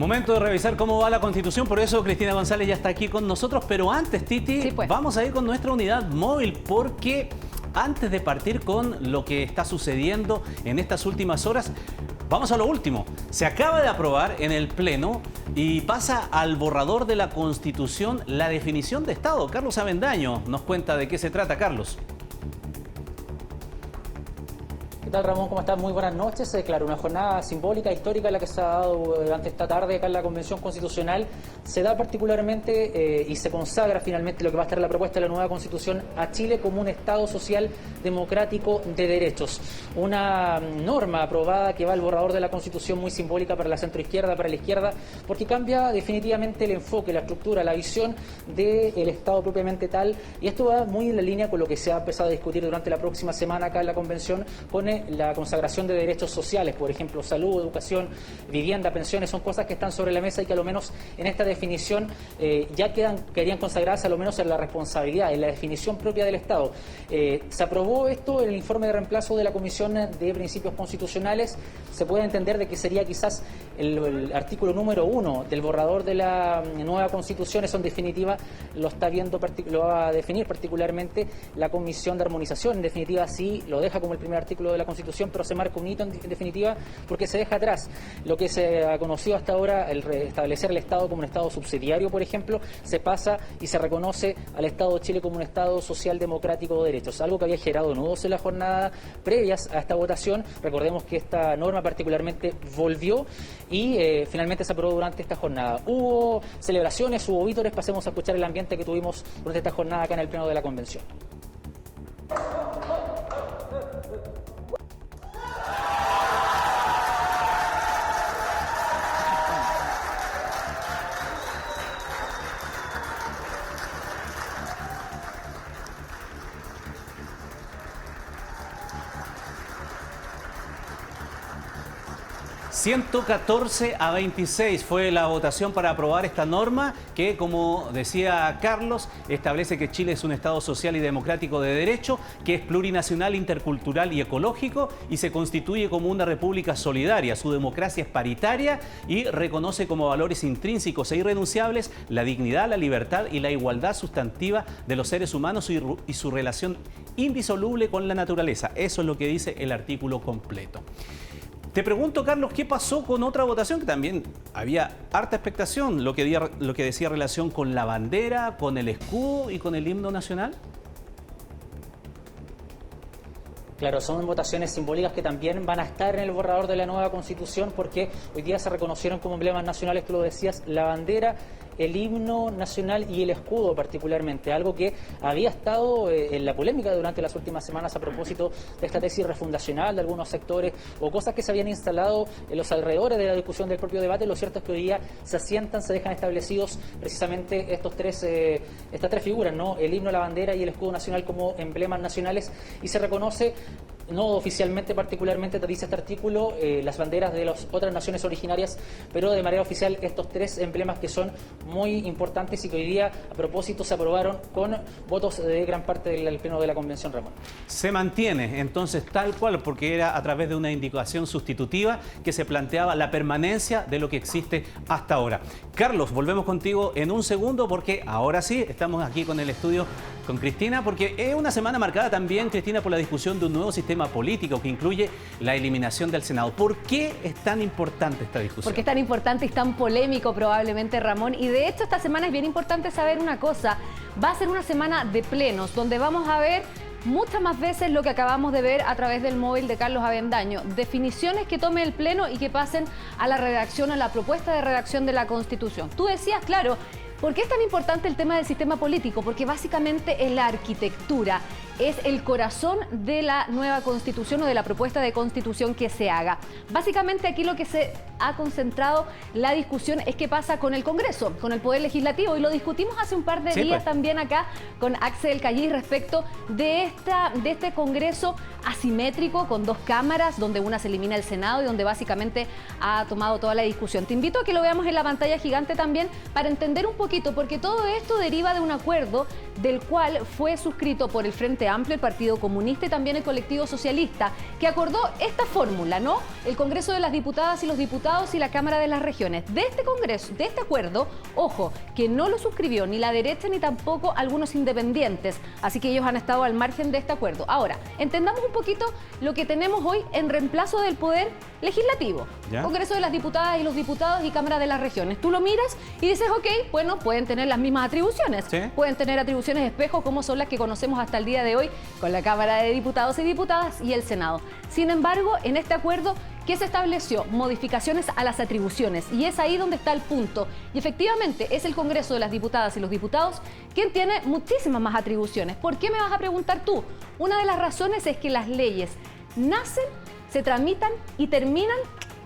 Momento de revisar cómo va la Constitución, por eso Cristina González ya está aquí con nosotros. Pero antes, Titi, Sí, pues. Vamos a ir con nuestra unidad móvil porque antes de partir con lo que está sucediendo en estas últimas horas, vamos a lo último. Se acaba de aprobar en el Pleno y pasa al borrador de la Constitución la definición de Estado. Carlos Avendaño nos cuenta de qué se trata, Carlos. ¿Qué tal, Ramón? ¿Cómo estás? Muy buenas noches. Claro, una jornada simbólica, histórica, la que se ha dado durante esta tarde acá en la Convención Constitucional. Se da particularmente y se consagra finalmente lo que va a estar la propuesta de la nueva Constitución a Chile como un Estado social democrático de derechos. Una norma aprobada que va al borrador de la Constitución muy simbólica para la centroizquierda, para la izquierda, porque cambia definitivamente el enfoque, la estructura, la visión del Estado propiamente tal. Y esto va muy en la línea con lo que se ha empezado a discutir durante la próxima semana acá en la Convención con la consagración de derechos sociales, por ejemplo, salud, educación, vivienda, pensiones, son cosas que están sobre la mesa y que a lo menos en esta definición ya querían consagrarse a lo menos en la responsabilidad, en la definición propia del Estado. Se aprobó esto en el informe de reemplazo de la Comisión de Principios Constitucionales. Se puede entender de que sería quizás el artículo número 1 del borrador de la nueva Constitución. Eso en definitiva lo va a definir particularmente la Comisión de Armonización. En definitiva sí lo deja como el primer artículo de la Constitución, pero se marca un hito en definitiva porque se deja atrás lo que se ha conocido hasta ahora, el establecer el Estado como un Estado subsidiario, por ejemplo. Se pasa y se reconoce al Estado de Chile como un Estado social democrático de derechos, algo que había generado nudos en la jornada previas a esta votación. Recordemos que esta norma particularmente volvió y finalmente se aprobó durante esta jornada. Hubo celebraciones, hubo vítores. Pasemos a escuchar el ambiente que tuvimos durante esta jornada acá en el Pleno de la Convención. 114-26 fue la votación para aprobar esta norma que, como decía Carlos, establece que Chile es un Estado social y democrático de derecho, que es plurinacional, intercultural y ecológico y se constituye como una república solidaria. Su democracia es paritaria y reconoce como valores intrínsecos e irrenunciables la dignidad, la libertad y la igualdad sustantiva de los seres humanos y su relación indisoluble con la naturaleza. Eso es lo que dice el artículo completo. Te pregunto, Carlos, ¿qué pasó con otra votación que también había harta expectación? Lo que decía relación con la bandera, con el escudo y con el himno nacional. Claro, son votaciones simbólicas que también van a estar en el borrador de la nueva Constitución porque hoy día se reconocieron como emblemas nacionales, tú lo decías, la bandera, el himno nacional y el escudo particularmente, algo que había estado en la polémica durante las últimas semanas a propósito de esta tesis refundacional de algunos sectores o cosas que se habían instalado en los alrededores de la discusión del propio debate. Lo cierto es que hoy día se asientan, se dejan establecidos precisamente estas tres figuras, ¿no? El himno, la bandera y el escudo nacional como emblemas nacionales, y se reconoce, no oficialmente particularmente, te dice este artículo, las banderas de las otras naciones originarias, pero de manera oficial estos tres emblemas que son muy importantes y que hoy día a propósito se aprobaron con votos de gran parte del Pleno de la Convención, Ramón. Se mantiene entonces tal cual porque era a través de una indicación sustitutiva que se planteaba la permanencia de lo que existe hasta ahora. Carlos, volvemos contigo en un segundo porque ahora sí estamos aquí con el estudio con Cristina, porque es una semana marcada también, Cristina, por la discusión de un nuevo sistema político que incluye la eliminación del Senado. ¿Por qué es tan importante esta discusión? ¿Por qué es tan importante y tan polémico probablemente, Ramón? Y de hecho esta semana es bien importante saber una cosa. Va a ser una semana de plenos, donde vamos a ver muchas más veces lo que acabamos de ver a través del móvil de Carlos Avendaño. Definiciones que tome el Pleno y que pasen a la redacción, a la propuesta de redacción de la Constitución. Tú decías, claro, ¿por qué es tan importante el tema del sistema político? Porque básicamente es la arquitectura, es el corazón de la nueva Constitución o de la propuesta de Constitución que se haga. Básicamente aquí lo que se ha concentrado la discusión es qué pasa con el Congreso, con el Poder Legislativo, y lo discutimos hace un par de días también acá con Axel Callís respecto de este Congreso asimétrico con dos cámaras, donde una se elimina el Senado y donde básicamente ha tomado toda la discusión. Te invito a que lo veamos en la pantalla gigante también para entender un poquito, porque todo esto deriva de un acuerdo del cual fue suscrito por el Frente Amplio, el Partido Comunista y también el Colectivo Socialista, que acordó esta fórmula, ¿no? El Congreso de las Diputadas y los Diputados y la Cámara de las Regiones. De este Congreso, de este acuerdo, ojo, que no lo suscribió ni la derecha ni tampoco algunos independientes, así que ellos han estado al margen de este acuerdo. Ahora, entendamos un poquito lo que tenemos hoy en reemplazo del poder legislativo. ¿Ya? Congreso de las Diputadas y los Diputados y Cámara de las Regiones. Tú lo miras y dices, ok, bueno, pueden tener las mismas atribuciones. ¿Sí? Pueden tener atribuciones espejo como son las que conocemos hasta el día de hoy con la Cámara de Diputados y Diputadas y el Senado. Sin embargo, en este acuerdo, ¿qué se estableció? Modificaciones a las atribuciones, y es ahí donde está el punto. Y efectivamente es el Congreso de las Diputadas y los Diputados quien tiene muchísimas más atribuciones. ¿Por qué me vas a preguntar tú? Una de las razones es que las leyes nacen, se tramitan y terminan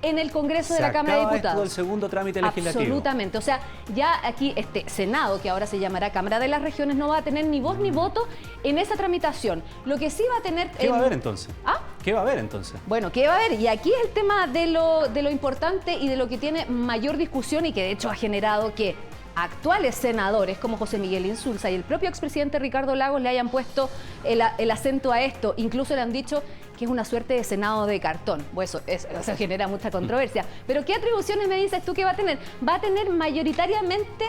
en el Congreso de la Cámara de Diputados. Esto del segundo trámite legislativo. Absolutamente. O sea, ya aquí este Senado, que ahora se llamará Cámara de las Regiones, no va a tener ni voz ni voto en esa tramitación. Lo que sí va a tener... ¿Qué va a haber entonces? ¿Ah? ¿Qué va a haber entonces? Bueno, ¿qué va a haber? Y aquí es el tema de lo importante y de lo que tiene mayor discusión y que de hecho ha generado que actuales senadores como José Miguel Insulza y el propio expresidente Ricardo Lagos le hayan puesto el acento a esto. Incluso le han dicho que es una suerte de Senado de cartón. Pues eso genera mucha controversia. Pero ¿qué atribuciones me dices tú que va a tener? Va a tener mayoritariamente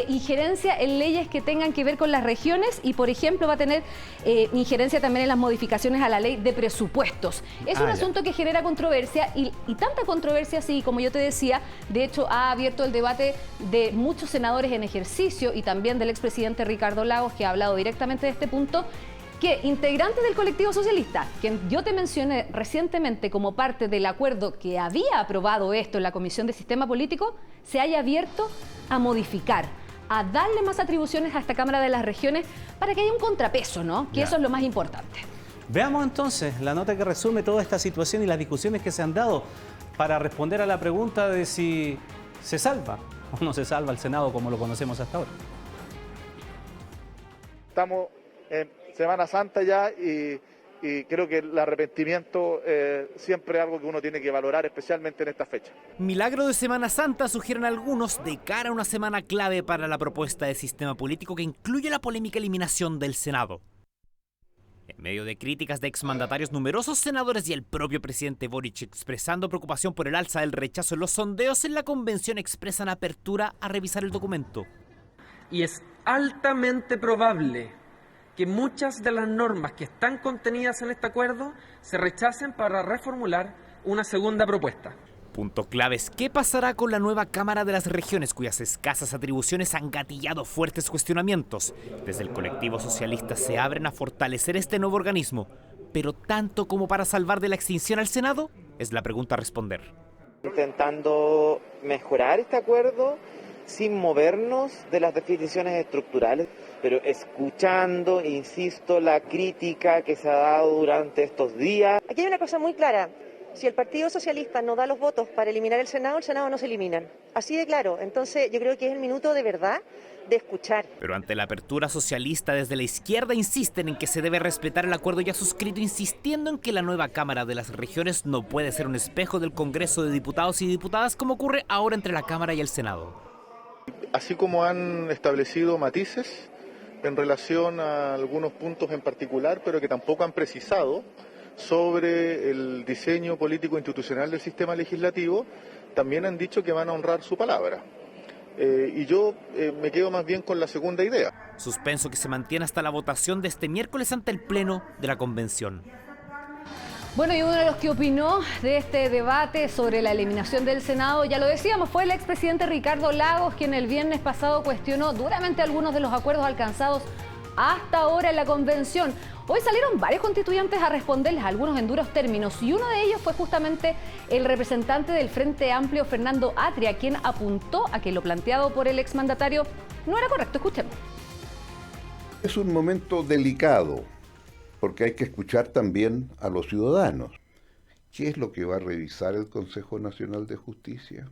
injerencia en leyes que tengan que ver con las regiones y, por ejemplo, va a tener injerencia también en las modificaciones a la ley de presupuestos. Es un asunto que genera controversia y tanta controversia, así como yo te decía, de hecho ha abierto el debate de muchos senadores en ejercicio y también del expresidente Ricardo Lagos, que ha hablado directamente de este punto, que integrantes del colectivo socialista, que yo te mencioné recientemente como parte del acuerdo que había aprobado esto en la Comisión de Sistema Político, se haya abierto a modificar, a darle más atribuciones a esta Cámara de las Regiones para que haya un contrapeso, ¿no? Que eso es lo más importante. Veamos entonces la nota que resume toda esta situación y las discusiones que se han dado para responder a la pregunta de si se salva o no se salva el Senado como lo conocemos hasta ahora. Estamos en Semana Santa ya y creo que el arrepentimiento siempre es algo que uno tiene que valorar, especialmente en esta fecha. Milagro de Semana Santa, sugieren algunos, de cara a una semana clave para la propuesta de sistema político que incluye la polémica eliminación del Senado. En medio de críticas de exmandatarios, numerosos senadores y el propio presidente Boric expresando preocupación por el alza del rechazo en los sondeos, en la convención expresan apertura a revisar el documento. Y es altamente probable que muchas de las normas que están contenidas en este acuerdo se rechacen para reformular una segunda propuesta. Punto clave es qué pasará con la nueva Cámara de las Regiones, cuyas escasas atribuciones han gatillado fuertes cuestionamientos. Desde el colectivo socialista se abren a fortalecer este nuevo organismo, pero tanto como para salvar de la extinción al Senado, es la pregunta a responder. Intentando mejorar este acuerdo sin movernos de las definiciones estructurales, pero escuchando, insisto, la crítica que se ha dado durante estos días. Aquí hay una cosa muy clara. Si el Partido Socialista no da los votos para eliminar el Senado no se eliminan. Así de claro. Entonces yo creo que es el minuto de verdad de escuchar. Pero ante la apertura socialista, desde la izquierda insisten en que se debe respetar el acuerdo ya suscrito, insistiendo en que la nueva Cámara de las Regiones no puede ser un espejo del Congreso de Diputados y Diputadas como ocurre ahora entre la Cámara y el Senado. Así como han establecido matices en relación a algunos puntos en particular, pero que tampoco han precisado sobre el diseño político institucional del sistema legislativo, también han dicho que van a honrar su palabra. Y yo me quedo más bien con la segunda idea. Suspenso que se mantiene hasta la votación de este miércoles ante el Pleno de la Convención. Bueno, y uno de los que opinó de este debate sobre la eliminación del Senado, ya lo decíamos, fue el expresidente Ricardo Lagos, quien el viernes pasado cuestionó duramente algunos de los acuerdos alcanzados hasta ahora en la convención. Hoy salieron varios constituyentes a responderles, algunos en duros términos, y uno de ellos fue justamente el representante del Frente Amplio, Fernando Atria, quien apuntó a que lo planteado por el exmandatario no era correcto. Escuchemos. Es un momento delicado, porque hay que escuchar también a los ciudadanos. ¿Qué es lo que va a revisar el Consejo Nacional de Justicia?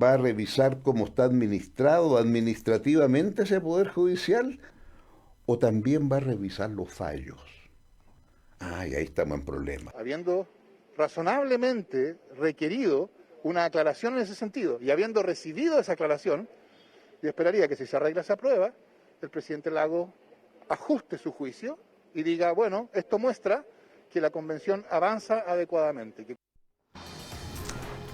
¿Va a revisar cómo está administrado administrativamente ese Poder Judicial? ¿O también va a revisar los fallos? Y ahí estamos en problema. Habiendo razonablemente requerido una aclaración en ese sentido y habiendo recibido esa aclaración, yo esperaría que si se arregla esa prueba, el presidente Lagos ajuste su juicio y diga, bueno, esto muestra que la convención avanza adecuadamente.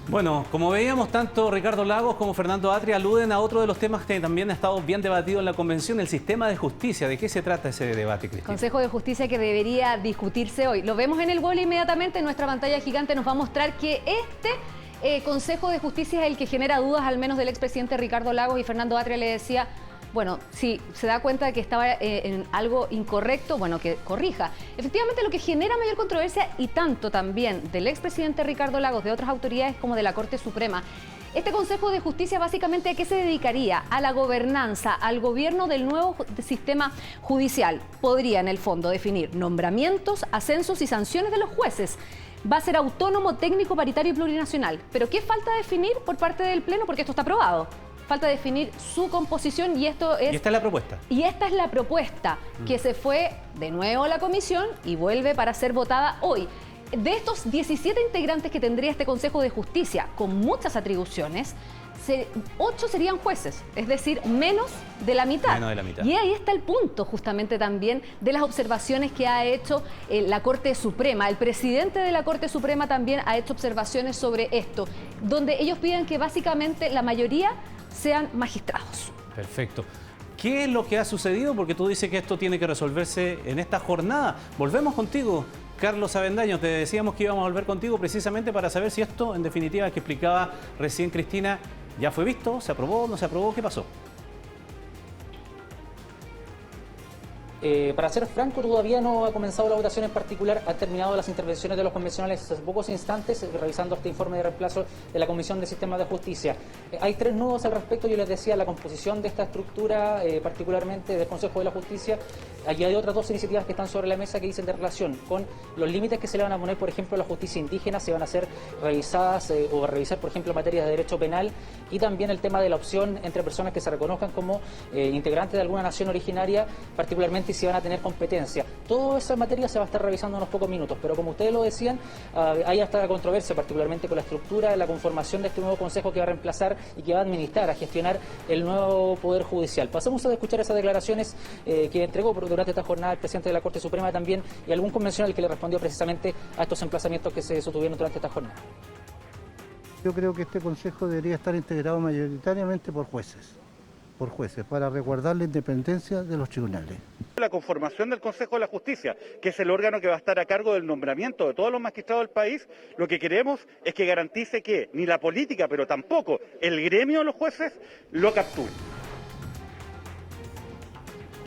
Bueno, como veíamos, tanto Ricardo Lagos como Fernando Atria aluden a otro de los temas que también ha estado bien debatido en la convención, el sistema de justicia. ¿De qué se trata ese debate, Cristina? Consejo de Justicia que debería discutirse hoy. Lo vemos en el vuelo inmediatamente, en nuestra pantalla gigante nos va a mostrar que este Consejo de Justicia es el que genera dudas, al menos del expresidente Ricardo Lagos, y Fernando Atria le decía, bueno, si se da cuenta de que estaba en algo incorrecto, bueno, que corrija. Efectivamente, lo que genera mayor controversia, y tanto también del expresidente Ricardo Lagos, de otras autoridades como de la Corte Suprema, este Consejo de Justicia básicamente ¿a qué se dedicaría? A la gobernanza, al gobierno del nuevo sistema judicial. Podría, en el fondo, definir nombramientos, ascensos y sanciones de los jueces. Va a ser autónomo, técnico, paritario y plurinacional. ¿Pero qué falta definir por parte del Pleno? Porque esto está aprobado. Falta definir su composición y esto es... Y esta es la propuesta. Y esta es la propuesta que se fue de nuevo a la comisión y vuelve para ser votada hoy. De estos 17 integrantes que tendría este Consejo de Justicia, con muchas atribuciones, 8 serían jueces, es decir, menos de la mitad. Menos de la mitad. Y ahí está el punto justamente también de las observaciones que ha hecho la Corte Suprema. El presidente de la Corte Suprema también ha hecho observaciones sobre esto, donde ellos piden que básicamente la mayoría sean magistrados. Perfecto. ¿Qué es lo que ha sucedido? Porque tú dices que esto tiene que resolverse en esta jornada. Volvemos contigo, Carlos Avendaño. Te decíamos que íbamos a volver contigo precisamente para saber si esto, en definitiva, que explicaba recién Cristina, ya fue visto, se aprobó, no se aprobó, ¿qué pasó? Para ser franco, todavía no ha comenzado la votación en particular, han terminado las intervenciones de los convencionales hace pocos instantes, revisando este informe de reemplazo de la Comisión de Sistemas de Justicia. Hay 3 nudos al respecto, yo les decía, la composición de esta estructura, particularmente del Consejo de la Justicia, y hay otras 2 iniciativas que están sobre la mesa que dicen de relación con los límites que se le van a poner, por ejemplo, a la justicia indígena, se van a ser revisadas o revisar, por ejemplo, materias de derecho penal, y también el tema de la opción entre personas que se reconozcan como integrantes de alguna nación originaria, particularmente si van a tener competencia. Toda esa materia se va a estar revisando en unos pocos minutos, pero como ustedes lo decían, hay hasta la controversia, particularmente con la estructura, la conformación de este nuevo consejo que va a reemplazar y que va a administrar, a gestionar el nuevo Poder Judicial. Pasemos a escuchar esas declaraciones que entregó durante esta jornada el presidente de la Corte Suprema también, y algún convencional que le respondió precisamente a estos emplazamientos que se sostuvieron durante esta jornada. Yo creo que este consejo debería estar integrado mayoritariamente por jueces, para resguardar la independencia de los tribunales. La conformación del Consejo de la Justicia, que es el órgano que va a estar a cargo del nombramiento de todos los magistrados del país, lo que queremos es que garantice que ni la política, pero tampoco el gremio de los jueces lo capture.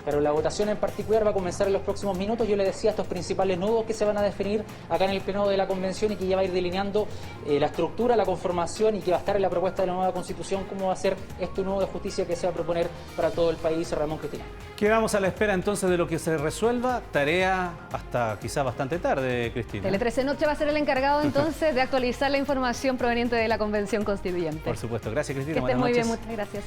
Pero la votación en particular va a comenzar en los próximos minutos. Yo le decía estos principales nudos que se van a definir acá en el pleno de la convención y que ya va a ir delineando la estructura, la conformación, y que va a estar en la propuesta de la nueva constitución cómo va a ser este nudo de justicia que se va a proponer para todo el país. Ramón, Cristina. Quedamos a la espera entonces de lo que se resuelva. Tarea hasta quizás bastante tarde, Cristina. Tele 13 Noche va a ser el encargado entonces de actualizar la información proveniente de la Convención Constituyente. Por supuesto. Gracias, Cristina. Que estés muy Buenas bien, noches. muchas gracias.